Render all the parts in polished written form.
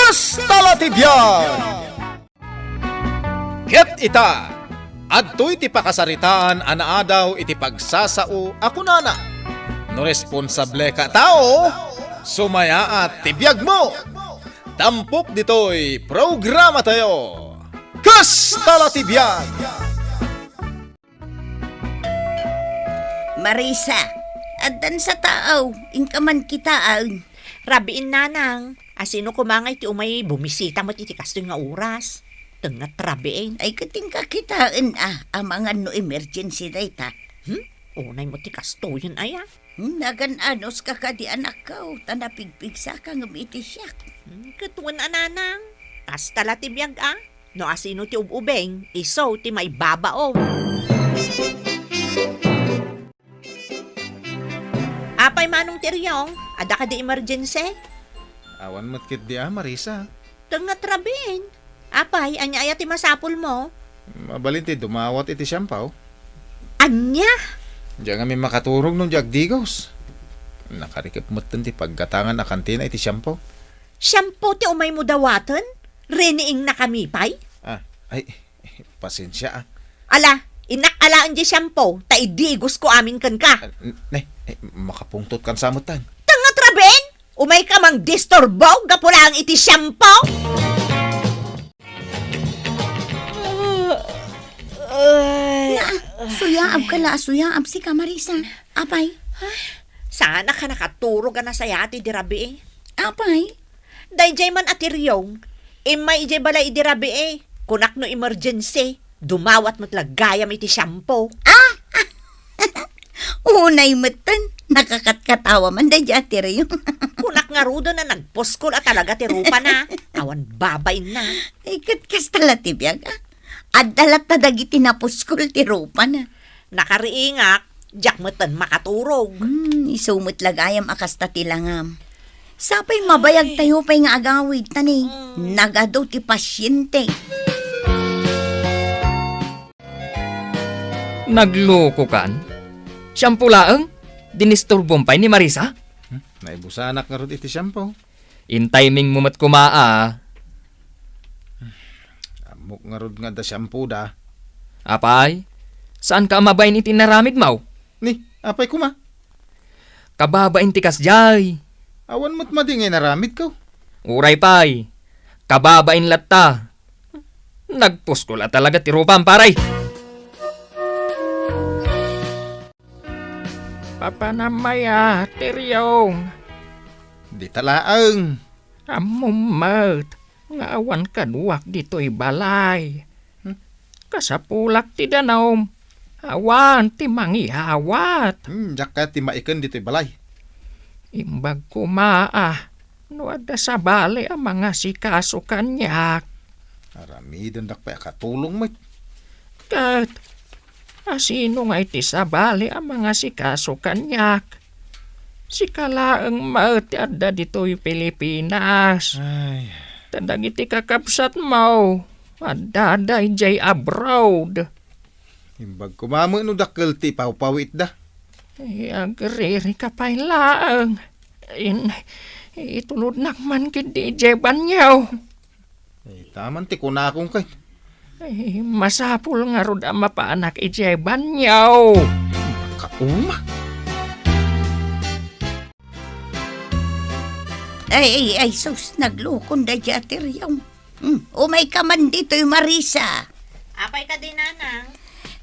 Kastalatibyan! Ket ita, adtoy ti pakasaritaan anaadaw iti pagsasao ako nana. No responsable ka tao, sumaya at tibiyag mo. Tampok ditoy programa tayo. Kastalatibyan! Marisa, adan sa tao, inkaman kitaan. Rabiin nanang, asino kumangay ti umay bumisita mo ti kasto nga oras. Tengat rabiin. Ay kating kakitaan amangan no emergency data. Unay mo ti kasto yun aya. Nagan anos ka di anak ka, tanapigpig sa kang umiti siya. Katuan nanang, kasta latibiyag No asino ti ububeng, iso ti may babao. Apay manong tiryong, ada ka di emergency? Awan matkit di Marisa. Tengat rabiin. Apay, anya aya ti masapul mo? Mabalinti dumawat iti siyampaw. Anya? Diyan kami makaturog nung jagdigos. Nakarikip mo ti paggatangan na kantina iti siyampaw. Shampoo ti umay mo dawatan? Reniing na kami pay? Ay, pasensya Ala, inakalaan di shampoo, taidigos ko amin kan ka. Makapungtot kan samutan. Tangat raben? Umay ka mang disturbaw, gapula ang iti shampoo? Suyaab ka la, suyaab si ka Marisa. Apay? Sana ka nakaturog na sayati di rabi Apay? Dayjay man atiryong, imay ijay balay di rabi kunak no emergency, dumawat mo't lagayam iti shampoo. Unay matan, nakakatkatawa man da jatira yung. Kunak nga rudo na nagpuskol at talaga ti rupa na. Awan babain na. Ay katkas talatibiyag Adalat na dagiti napuskol ti rupa na. Nakariingak, jak matan makaturog. Isumot lagayam akas ta tilangam. Sapay mabayag tayo pa'y nga agawid tani. Nagadaw ti pasyente. Nagloko kan? Shampoo laeng? Dinisturbong pa'y ni Marisa? Naibusanak nga ron iti siyampaw. In timing mo mat kumaa. Amok nga ron nga da shampoo da. Apay, saan ka amabayin iti naramid mau? Ni, apay kuma. Kababain ti kasjay. Awan mo't madingay naramid ko. Uray pay, kababain latta. Nagpuskula talaga ti rupang paray. Papanamaya, tiryong. Di talaang. Amumat, nga awan kaduwak dito'y balay. Kasapulak ti danom, awan ti mangihawat. Jaka ti maiken dito'y balay. Imbag kumaa, no ada sa bali ang mga sikaso kanyak. Aramidon dak pa katulong mo. Kat, asino nga iti sa bali ang mga sikaso kanyak. Sikalaang maati adda dito'y Pilipinas. Ay, Tandang iti kakapsat mo, adda jay abroad. imbag kumamo no dakkel ti pawpawit da. Agriri ka pa'y laang. Itulod nakman kiti jay banyaw. Taman ti kunakong kay. Masapul nga rod ang mapaanak ijay banyaw. Kauma. Ay, sus, naglukon da jatira yung. Umay ka man dito yung Marisa. Apay ka din nanang.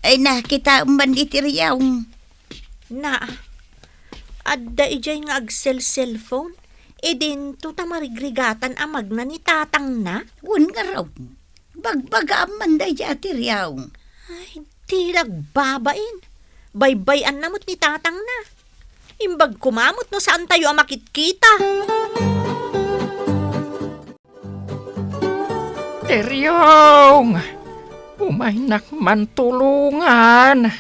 Ay nakita man dito yung. Na, adda ijay nga cellphone. Din tuta marigrigatan amag na ni tatang na. Wan nga raw. Bagbaga man da jatira yung. Ay, tilag babain. Baybayan namot ni tatang na. Imbag kumamot no saan tayo ang makitkita. Teryong! Umaynak man tulungan.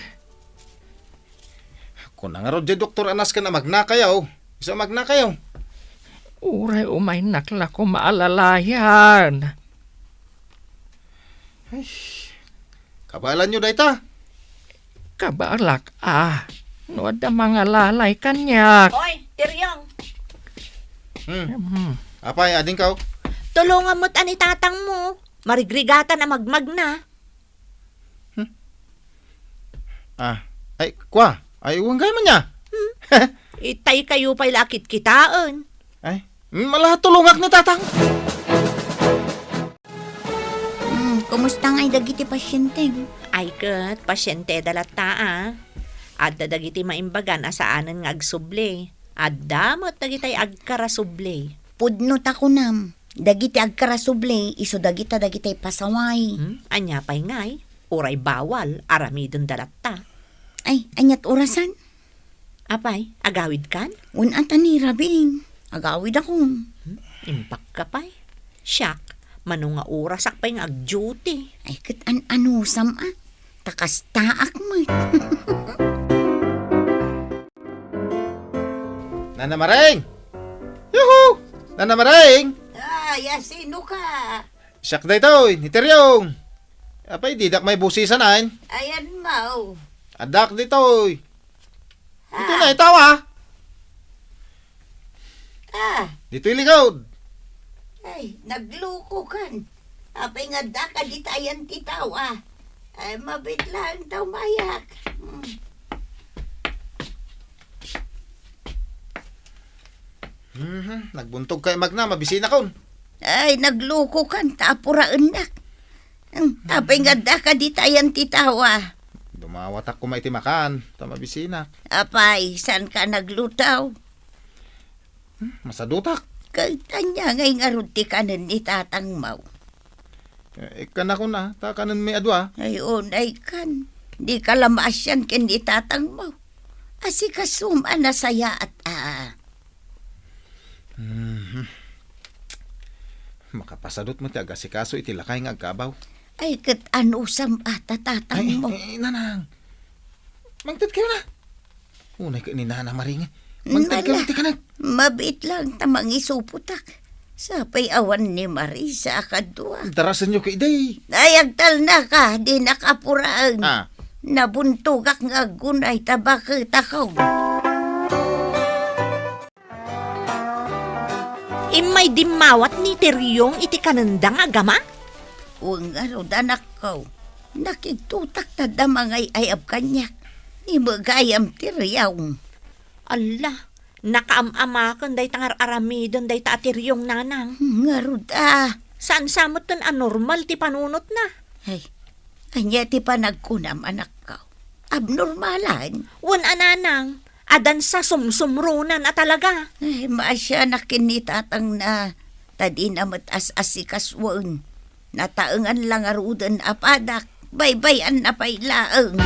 Kung nga ron doktor anas ka na magnakayaw. Isa magnakayaw. Uray umaynak la ko maalalayan. Kabalan nyo dayta. Kabalak no ada mga lalay kanyak. Oy, Tiryong. Apay, ading ka. Tulungan mo't ani tatang mo. Marigrigatan na magmag na. Ay, kwa. Ay, uwang gaya man niya. Itay kayo pa'y lakit kitaan. Ay, malahat tulungak ni tatang. Kumusta nga'y dagiti pasyente? Ay kat, pasyente dalata At dagiti maimbagan asaanan nga agsuble. At damot dagitay agkarasuble. Pudnot ako nam. Dagiti agkarasuble, iso dagitay pasaway. Anya pa'y ngay, uray bawal, aramidon dalata. Ay, anyat orasan. Apay, agawid kan? Unatan ni Rabing. Agawid ako. Impak ka pa'y. Siyak, manong nga oras akpay nga ag-duty. Ay, kat anusam takas taak mo. Nana Maring! Yuhu! Nana Maring! Sino ka? Siyak na ito, ni Teryong. Apay, didak may busisan ay. Ayan mo. Adak dito. Ito na, itaw ha. Dito iligod. Ay, nagluko kan. Apay nga daka di tayan titaw Ay, mabit lang daw mayak. Nagbuntog kay magna, mabisina kon. Ay, nagluko kan. Tapuraan nak. Apay nga daka di tayan titaw Dumawat ako maitimakan, mabisina. Apay, saan ka naglutaw? Masadutak. Kay tanya ngay nga ruti kanan ni tatang mau. Ikan ako na, takanan may adwa. Ay, unay kan. Di ka lamasyan ken di tatang mau. Asi kasuma na saya at Makapasadot mo ti agasikaso iti lakay nga agkabaw. Ay, kat anusam tatang mo. Nanang. Mangtid kayo na. Unay ka ni Nana Maring. Mangtid kayo ti kanag. Mabit lang tamang isuputak. Sapay awan ni Marisa akadwa. Darasan nyo kay day. Ay, agtal na ka, di nakapuraan. Nabuntugak nga gunay tabakit ako. Imay dimawat ni Teryong iti kanandang agama? Uwang danak ko. Nakitutak na damangay ayab kanyak. Ni magayam tiriyaw. Allah, nakaamamakan day tangar aramidon day ta Teryong nanang. Ngarud Saan samot ton anormal ti panunot na? Ay, anya ti pa nagkunam anak ko. Abnormalan. Wan ananang, adan sa sumsumrunan at talaga. Ay, maasya na kinitatang na tadi na matas-asikaswan. Nataengan lang arudan apadak. Baybayan na pailaeng.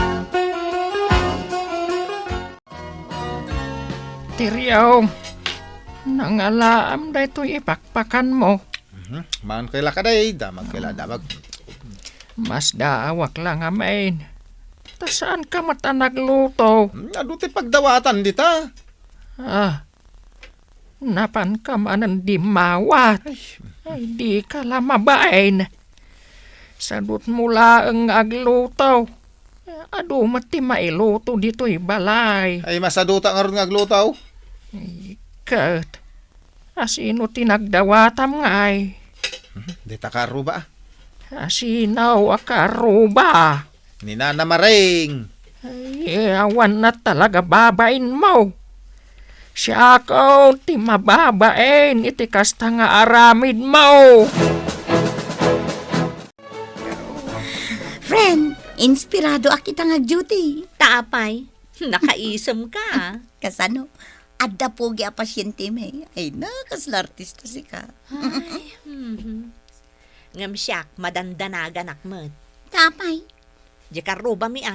Tiryaw, nangalaam da ito ipakpakan mo. Man kaila ka day, damag kaila damag. Mas daawak lang amain. Ta saan ka mata nagluto? Aduti pagdawatan dita. Napan ka manan di mawat. Ay di ka lamabain. Sadut mula ang agluto. Adu mati mailuto dito'y balay. Ay masaduta nga ron nga glutaw. Kat, asino tinagdawatam ngay. Dita ka aruba. Asinaw akaruba. Ni Nana Maring. Ay, awan na talaga babain mo. Siya ako ti mababain iti kasta nga aramid mo. Friend, inspirado akita nga duty. Tapay, nakaisam ka. Kasano? Adda pogi a pasyente may. Ay na, kaslartista si ka. Ngam siyak, madandanagan akmet. Tapay. Di karuba mi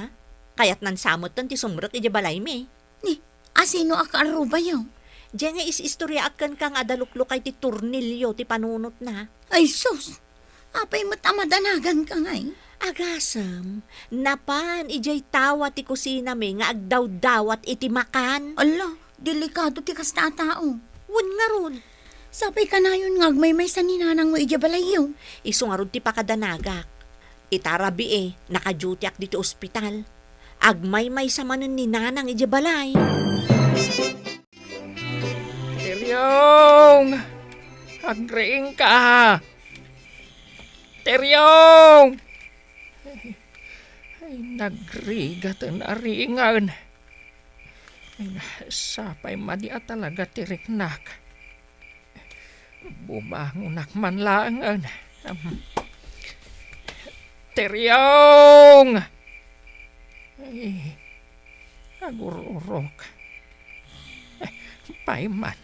kayat nan samot ton ti sumrot iti balay mi. Ni, asino akaruba yaw? Di nga is-istorya akan kang adaluklok kay ti turnilyo ti panunot na. Ay sus, apay matamadanagan ka ngay. Agasam, napan ijay tawa ti kusina mi nga agdaw-dawat iti makan. Ala, delikado ti kasta tao. Wan nga ron. Sapay ka na yun ngagmay sa ninanang mo ijabalay yaw. Iso nga ron ti pakadanagak. Itarabi naka-duty ak dito ospital. Agmay-may sa manon ni nanang ijabalay. Tiryong! Agreeng ka. Teryong! Ay, nagrigatan aringan. Ay, sapay madi at talaga tiriknak. Bumangunak man laangan. Teryong! Ay, agururok. Paiman,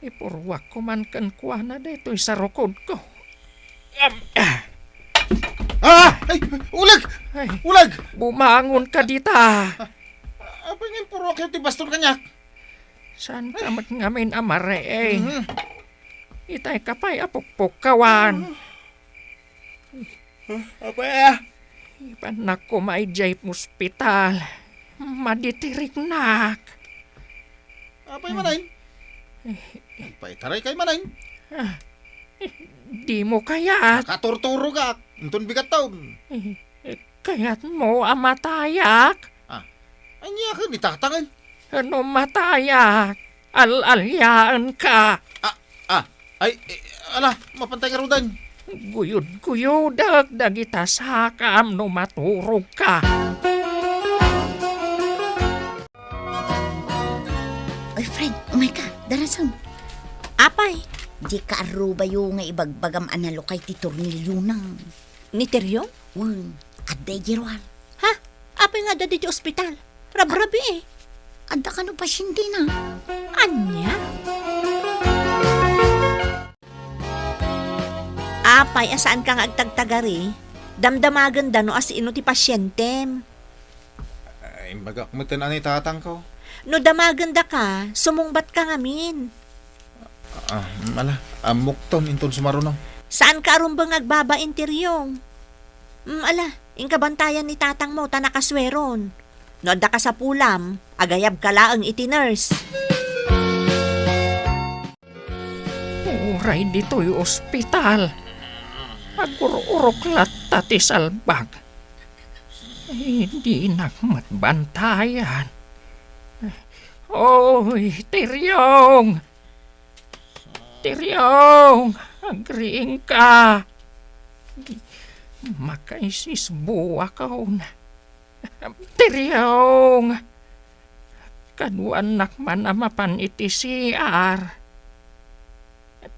ipurwak ko man kan kuana dito'y sa rukod ko. Ay! Ulag! Ay, Ulag! bumangon ka dita. Apa yung purok yung tibaston kanyak? Saan ka magngamin amare eh? Itay ka pa'y apukpuk kawan. Apa ya? Ipanak ko may jayp hospital. Maditiriknak. Apa yung manayin? Paitaray kay manayin. Di mo kayat. Katurturo ka. Untun bigat taon. Kayat mo amatayak. Anya ka nitatangan. Ano matayak? Al-alyaan ka. Ay, ala, mapantay ka rudan. Guyod-guyudag dagita sakam no maturog ka. Oy, Fred, oh my God, darasang. Apay, Di ka aruba yung nga ibagbagam analo kay ti Tornilyo nang. ni Teryong? Wan, aday girwal. Ha? Apay nga dadi di ospital. Rabrabi eh. Anda ka no pasyente na. Anya? Apay, asaan ka nga agtagtagari? Damdamagan da no as ino ti pasyentem. Ay, bagak mo tinanay tatang ko. No damagan da ka, sumungbat ka ngamin. Ala, mukton inton sumarunong. Saan ka arumbang agbabain Teryong? Ala, ingkabantayan ni tatang mo ta nakasweron. No adda ka sa pulam, agayab ka laang iti nurse. Uray dito'y ospital. Agururok latta ti salbag. Hindi nakmatbantayan. Oy, Teryong! Teryong! Agriing ka! Makaisis buwa ka na. Teryong! Kaduan nakman amapan iti siar.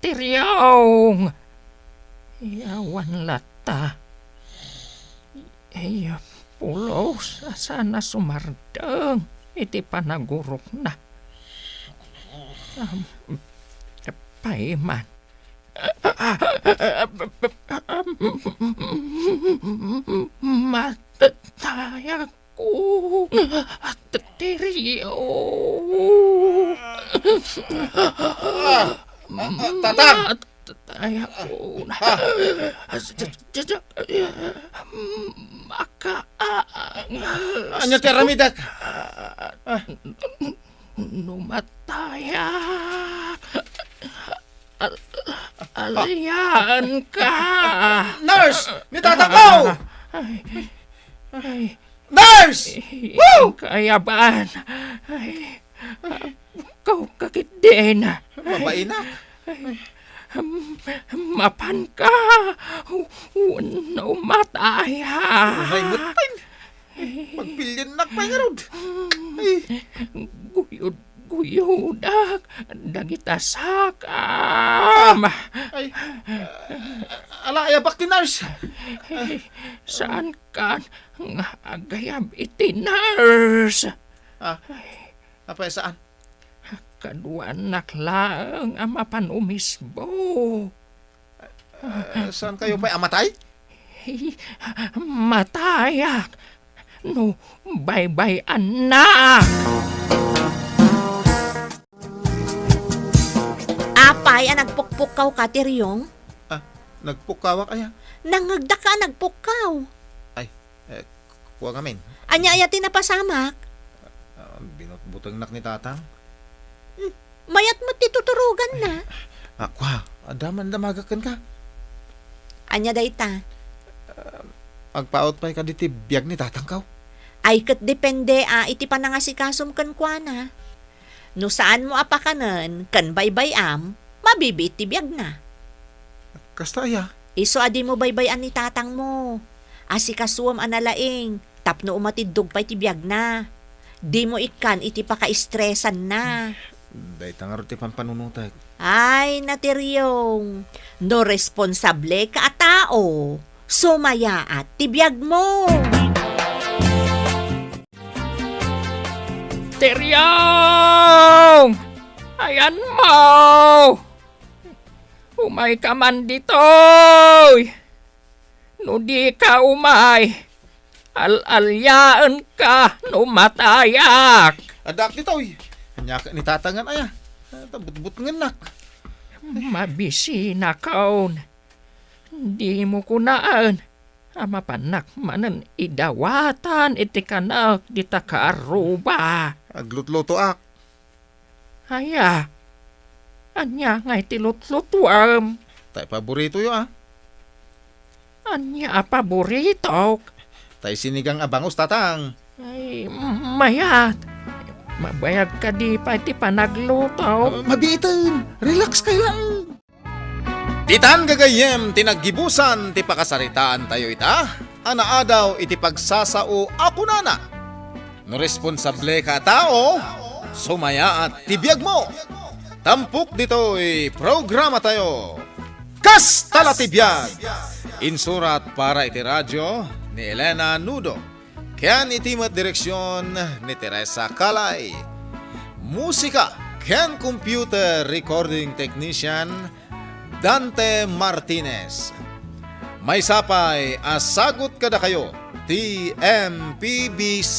Teryong! Iyawan lata. Iya pulos sana sumardeng iti panagurok na. Paiman. Mataya ko. Teryong. Tatang! Mataya ko na. Anya ti aramidak? Numataya. Alyan ka. Nurse! Ni tatang ko! Ay, Nurse! Woo! Kayaban. Ay, kau kakit din. Mabainak. Mapan ka. Numataya. Ay, mutin. Pagpilyan nakpay nga rod. Ay, Guyudak. Dagita sakam. ay. Ala, ayabak ti nurse. Saan ka nga agayab iti nurse? Apa saan? Kaduan naklang amapan umisbo. Saan kayo pa'y amatay? Matayak. No, bye-bye anak. Apay, nagpukpukaw ka Teryong? Nagpukawak aya. Nangagda ka, nagpukaw. Kuha ngamin. Anya ayatin na pasamak. Binutbutang nak ni tatang. Mayat mo tituturugan na. Kuha, daman-damagakan ka. Anya dayta. Agpaot pa'y ka diti biyag ni tatang kaw. Ay kat depende iti panangasikasom kan kwa na. No saan mo apakanan, kan baybay am, mabibit ti biyag na. Kasta aya. Iso adi mo baybayan ni tatang mo. Asikasuam analaing, tapno umatidog pa iti biyag na. Di mo ikan iti paka-estresan na. Day tangaro ti pampanunutag. Ay, natiryong, no responsable ka a tao. Sumaya at ti biyag mo. Tiryong! Ayan mo! Umay ka man dito! No di ka umay, al-alyaan ka no matayak. Adak ditoy. Anya ka ni tatangan aya. Tabut-but ngenak. Mabisi na kaon. Di mo kunaan. Ama panak manan idawatan iti kanak di takaaruba. Aglutluto ak. Aya. Anya ngay tilutlutuam. Tay paborito yo ah. Anya paborito. Tay sinigang abangos tatang. Ay, mayat. Mabayag ka di pa iti panagluto. Mabitin. Relax kayo lang. Titan gagayem tinaggibusan ti pakasaritaan tayo ita. Anaadaw iti pagsasao ako nana. No responsable ka tao, sumaya at tibiyag mo. Tampok dito'y programa tayo. Kas tala tibiyag. Insurat para iti radyo ni Elena Nudo. Ken itimat direksyon ni Teresa Calay. Musika ken computer recording technician Dante Martinez. May sapay asagot kada kayo TMPBC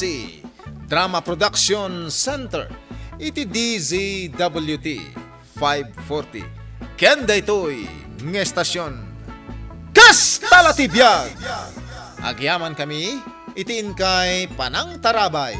Drama Production Center iti DZWT 540 ken daytoy ng estasyon Kas Talatibiyag. Agyaman kami itiin kay Panang Tarabay.